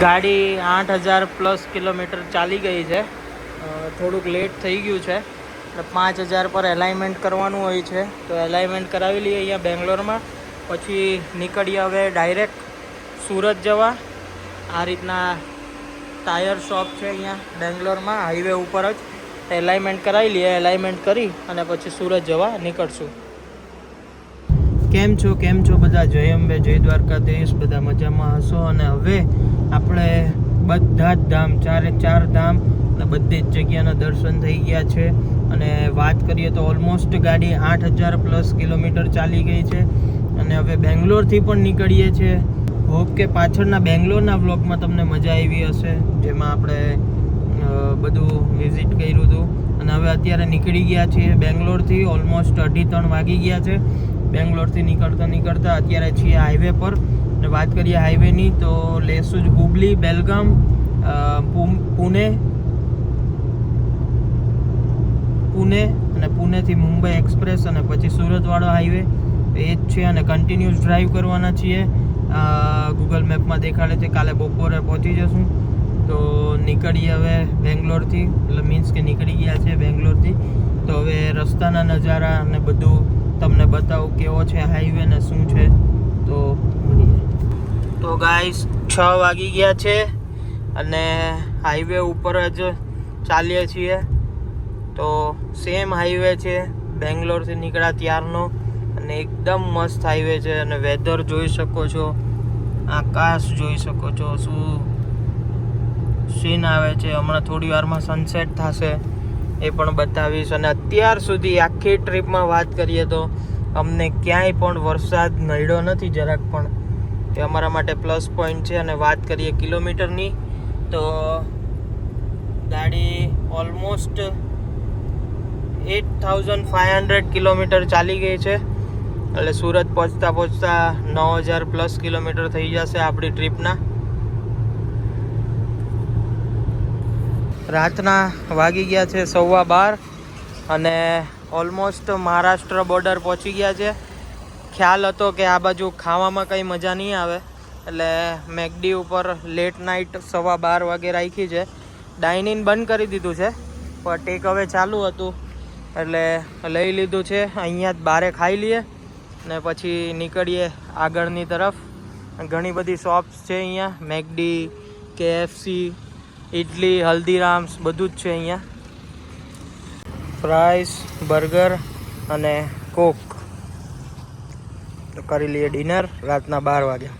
ગાડી 8000+ કિલોમીટર ચાલી ગઈ છે. થોડુંક લેટ થઈ ગયું છે. 5000 પર એલાઇનમેન્ટ કરવાનું હોય છે, તો એલાઇનમેન્ટ કરાવી લઈએ અહીંયા બેંગ્લોરમાં. પછી નીકળીએ હવે ડાયરેક્ટ સુરત જવા. આ રીતના ટાયર શોપ છે અહીંયા બેંગ્લોરમાં, હાઈવે ઉપર જ. એલાઇનમેન્ટ કરાવી લઈએ, એલાઇનમેન્ટ કરી અને પછી સુરત જવા નીકળશું. કેમ છો બધા? જય અંબે, જય દ્વારકાધીશ. બધા મજામાં હશો. અને હવે આપણે બધા જ ધામ, 4 ધામ અને બધી જ જગ્યાના દર્શન થઈ ગયા છે. અને વાત કરીએ તો ઓલમોસ્ટ ગાડી 8000+ કિલોમીટર ચાલી ગઈ છે. અને હવે બેંગ્લોરથી પણ નીકળીએ છીએ. હોપ કે પાછળના બેંગ્લોરના વ્લોગમાં તમને મજા આવી હશે, જેમાં આપણે બધું વિઝિટ કર્યું હતું. અને હવે અત્યારે નીકળી ગયા છીએ બેંગ્લોરથી. ઓલમોસ્ટ 2:30 વાગી ગયા છે. બેંગ્લોરથી નીકળતા અત્યારે છીએ હાઈવે પર. અને વાત કરીએ હાઈવેની તો લેશું જ હુબલી, બેલગામ, પુણે અને પુણેથી મુંબઈ એક્સપ્રેસ અને પછી સુરતવાળો હાઈવે એ જ છે. અને કન્ટિન્યુઅસ ડ્રાઈવ કરવાના છીએ. ગૂગલ મેપમાં દેખાડે છે કાલે બપોરે પહોંચી જશું. તો નીકળીએ હવે બેંગ્લોરથી, એટલે મીન્સ કે નીકળી ગયા છે બેંગ્લોરથી. તો હવે રસ્તાના નજારા અને બધું તમને બતાવું કેવો છે હાઈવે ને શું છે. તો ગાઈસ 6 વાગી ગયા છે અને હાઈવે ઉપર જ ચાલીએ છીએ. તો સેમ હાઈવે છે બેંગ્લોરથી નીકળ્યા ત્યારનો, અને એકદમ મસ્ત હાઈવે છે. અને વેધર જોઈ શકો છો, આકાશ જોઈ શકો છો, શું સીન આવે છે. હમણાં થોડી વારમાં સનસેટ થશે, એ પણ બતાવીશ. અને અત્યાર સુધી આખી ટ્રીપમાં વાત કરીએ તો અમને ક્યાંય પણ વરસાદ નડ્યો નથી જરાક પણ. એ અમારા માટે પ્લસ પોઈન્ટ છે. અને વાત કરીએ કિલોમીટરની તો ગાડી ઓલમોસ્ટ 8500 કિલોમીટર ચાલી ગઈ છે. એટલે સુરત પહોંચતા 9000+ કિલોમીટર થઈ જશે આપણી ટ્રીપના. રાતના વાગી ગયા છે 12:15 અને ઓલમોસ્ટ મહારાષ્ટ્ર બોર્ડર પહોંચી ગયા છે. ખ્યાલ હતો કે આ બાજુ ખાવામાં કંઈ મજા નહીં આવે, એટલે મેકડી ઉપર લેટ નાઇટ 12:15 વાગે રાખી છે. ડાઇનિંગ બંધ કરી દીધું છે, પણ ટેક હવે ચાલુ હતું એટલે લઈ લીધું છે. અહીંયા જ બારે ખાઈ લઈએ ને પછી નીકળીએ આગળની તરફ. ઘણી બધી શોપ્સ છે અહીંયા, મેકડી, KFC, ઇડલી, હલ્દીરામ્સ બધું જ છે અહીંયા. ફ્રાઈસ, બર્ગર અને કોક. તો કરી લઈએ ડિનર રાતના 12 વાગ્યા.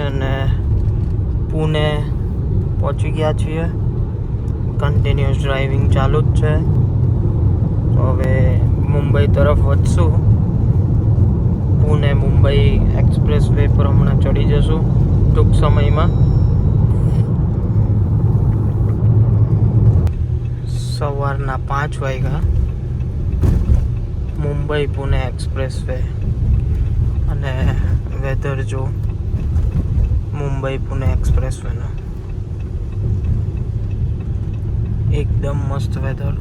અને પુણે પહોંચી ગયા છીએ. કન્ટિન્યુઅસ ડ્રાઇવિંગ ચાલુ જ છે. તો હવે મુંબઈ તરફ વધશું. પુણે મુંબઈ એક્સપ્રેસ વે પર હમણાં ચડી જશું ટૂંક સમયમાં. સવારના 5 વાગ્યા. Mumbai Pune express way. અને વેધર જો મુંબઈ પુણે એક્સપ્રેસ વેનો એકદમ મસ્ત વેધર.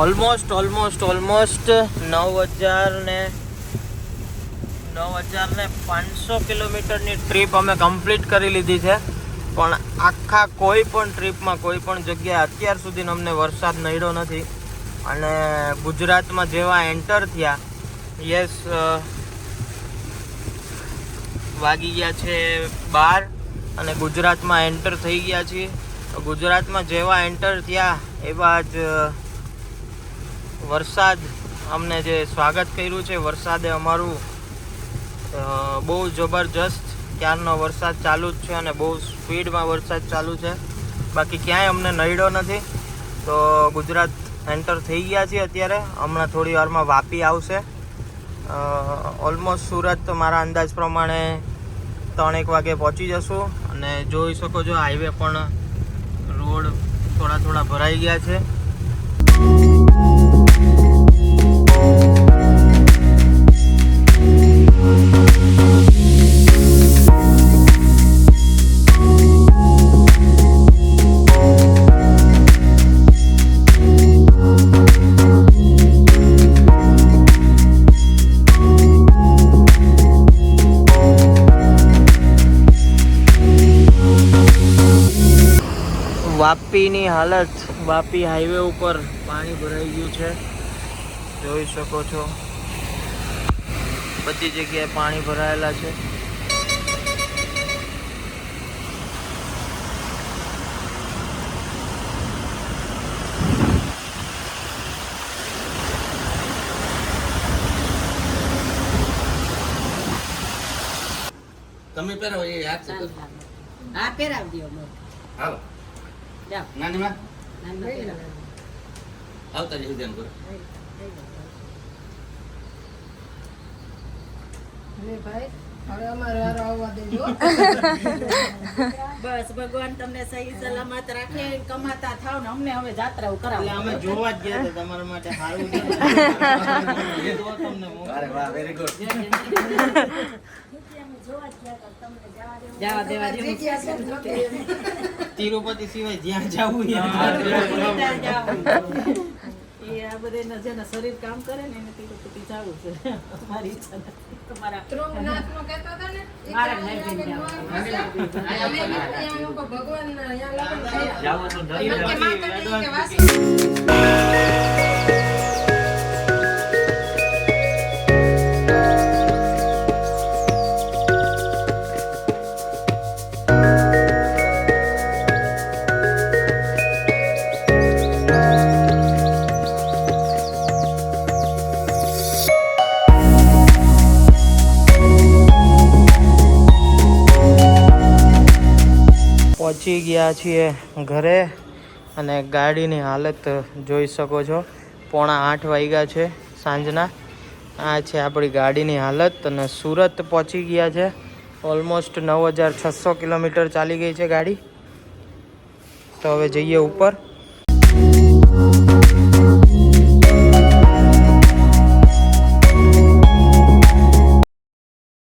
ઓલમોસ્ટ 9500 કિલોમીટરની ટ્રીપ અમે કમ્પ્લીટ કરી લીધી છે. પણ આખા કોઈ પણ ટ્રીપમાં કોઈ પણ જગ્યાએ અત્યાર સુધી અમને વરસાદ નડ્યો નથી. અને ગુજરાતમાં જેવા એન્ટર થયા, યસ વાગી ગયા છે 12 અને ગુજરાતમાં એન્ટર થઈ ગયા છીએ. ગુજરાતમાં જેવા એન્ટર થયા એવા જ વરસાદ અમને જે સ્વાગત કર્યું છે વરસાદે અમારું બહુ જબરજસ્ત. ક્યારનો વરસાદ ચાલુ જ છે અને બહુ સ્પીડમાં વરસાદ ચાલુ છે. બાકી ક્યાંય અમને નડ્યો નથી. તો ગુજરાત એન્ટર થઈ ગયા છીએ અત્યારે. હમણાં થોડી વારમાં વાપી આવશે. ઓલમોસ્ટ સુરત મારા અંદાજ પ્રમાણે 3-1 વાગે પહોંચી જશું. અને જોઈ શકો છો હાઈવે પણ રોડ થોડા ભરાઈ ગયા છે. વાપીની હાલત, વાપી હાઈવે ઉપર પાણી ભરાઈ ગયું છે. જોઈ શકો છો બધી જગ્યાએ પાણી ભરાયેલા છે. તમે પહેરો એ હાથ હા પહેરાવી દો હાલો જાઓ નાની માં નાનો પહેરાવ આવતા જઈ ધ્યાન કરો. બસ ભગવાન તમને સહી સલામત રાખે, કમાતા થાવ ને અમને હવે જાત્રાઓ કરાવો. અમે જોવા જ ગયા હતા તમારા માટે સારું છે. અરે વાહ વેરી ગુડ. જવા દેવા જેવું છે. તિરુપતિ સિવાય જ્યાં જવું એ આ બધા જેના શરીર કામ કરે ને એને તિરુપતિ જવું છે. મારી ઈચ્છા નથી. તમારા મારા નહીં પહોંચી ગયા છીએ ઘરે. અને ગાડીની હાલત જોઈ શકો છો. 7:45 વાગ્યા છે સાંજના. આ છે આપણી ગાડીની હાલત. અને સુરત પહોંચી ગયા છે. ઓલમોસ્ટ 9600 કિલોમીટર ચાલી ગઈ છે ગાડી. તો હવે જઈએ ઉપર.